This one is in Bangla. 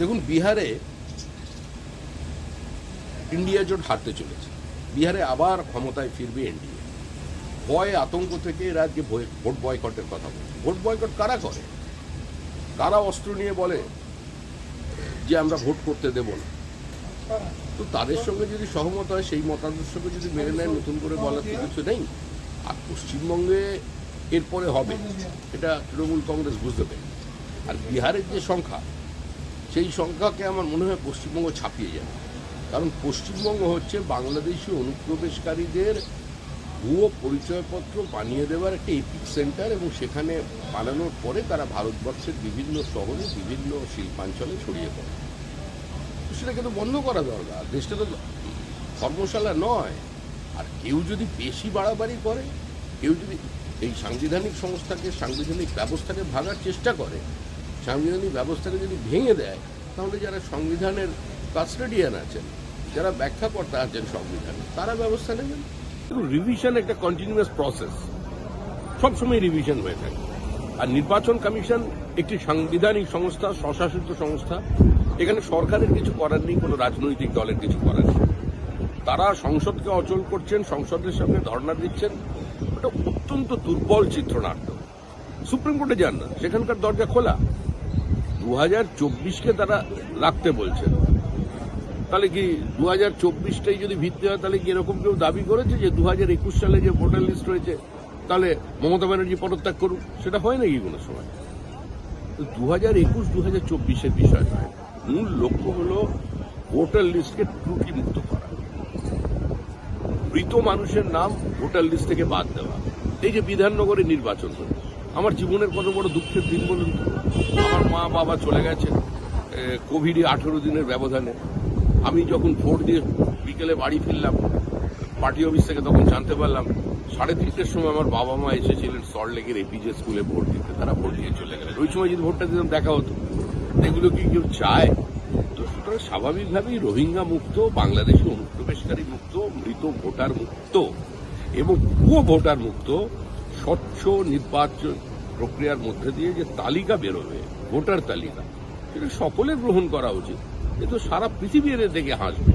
দেখুন, বিহারে ইন্ডিয়া জোট হারতে চলেছে। বিহারে আবার ক্ষমতায় ফিরবে এনডিএ। ভয় আতঙ্ক থেকে এরা আজকে ভোট বয়কটের কথা বলছে। ভোট বয়কট কারা করে? কারা অস্ত্র নিয়ে বলে যে আমরা ভোট করতে দেব না? তো তাদের সঙ্গে যদি সহমত হয়, সেই মতাদর্শকে যদি মেনে নেয়, নতুন করে বলার তো কিছু নেই। আর পশ্চিমবঙ্গে এরপরে হবে, এটা তৃণমূল কংগ্রেস বুঝতে পেরে। আর বিহারের যে সংখ্যা, সেই সংখ্যাকে আমার মনে হয় পশ্চিমবঙ্গ ছাপিয়ে যাবে। কারণ পশ্চিমবঙ্গ হচ্ছে বাংলাদেশি অনুপ্রবেশকারীদের ভুয়ো পরিচয়পত্র বানিয়ে দেওয়ার একটা এপিক সেন্টার, এবং সেখানে বানানোর পরে তারা ভারতবর্ষের বিভিন্ন শহরে বিভিন্ন শিল্পাঞ্চলে ছড়িয়ে পড়ে। তো সেটাকে তো বন্ধ করা দরকার। দেশটা তো ধর্মশালা নয়। আর কেউ যদি বেশি বাড়াবাড়ি করে, কেউ যদি এই সাংবিধানিক সংস্থাকে, সাংবিধানিক ব্যবস্থাকে ভাঙার চেষ্টা করে, সাংবিধানিক ব্যবস্থাকে যদি ভেঙে দেয়, তাহলে যারা সংবিধানের কাস্টোডিয়ান আছেন, যারা ব্যাখ্যাকর্তা আছেন সংবিধানে, তারা ব্যবস্থা নেবেন। রিভিশন একটা কন্টিনিউয়াস প্রসেস, সবসময় রিভিশন হয়ে থাকে। আর নির্বাচন কমিশন একটি সাংবিধানিক সংস্থা, স্বশাসিত সংস্থা। এখানে সরকারের কিছু করার নেই, কোনো রাজনৈতিক দলের কিছু করার নেই। তারা সংসদকে অচল করছেন, সংসদের সামনে ধর্ণা দিচ্ছেন। এটা অত্যন্ত দুর্বল চিত্রনাট্য। সুপ্রিম কোর্টে যান না, সেখানকার দরজা খোলা। 2024কে তারা রাখতে বলছেন। তাহলে কি 2024টাই যদি ভিত্তি হয়, তাহলে কি এরকম কেউ দাবি করেছে যে 2021 সালে যে ভোটার লিস্ট রয়েছে, তাহলে মমতা ব্যানার্জি পদত্যাগ করুক? সেটা হয় নাকি কোনো সময়? 2021-2024-এর বিষয় নয়। মূল লক্ষ্য হল ভোটার লিস্টকে ত্রুটিমুক্ত করা, মৃত মানুষের নাম ভোটার লিস্ট থেকে বাদ দেওয়া। এই যে বিধাননগরে নির্বাচন হল, আমার জীবনের কত বড় দুঃখের দিন বলুন তো। আমার মা বাবা চলে গেছে কোভিডে 18 দিনের ব্যবধানে। আমি যখন ভোট দিয়ে বিকেলে বাড়ি ফিরলাম পার্টি অফিস থেকে, তখন জানতে পারলাম 3:30টার সময় আমার বাবা মা এসেছিলেন সল্টলেকের এপিজে স্কুলে ভোট দিতে। তারা ভোট দিয়ে চলে গেলেন। ওই সময় যদি ভোটটা দিতাম, দেখা হতো। এগুলো কি কেউ চায়? তো সুতরাং স্বাভাবিকভাবেই রোহিঙ্গা মুক্ত, বাংলাদেশি অনুপ্রবেশকারী মুক্ত, মৃত ভোটার মুক্ত এবং ভুয়ো ভোটার মুক্ত স্বচ্ছ নির্বাচন প্রক্রিয়ার মধ্যে দিয়ে যে তালিকা বেরোবে, ভোটার তালিকা, সেটা সকলের গ্রহণ করা উচিত। এ তো সারা পৃথিবী এর দেখে হাসবে।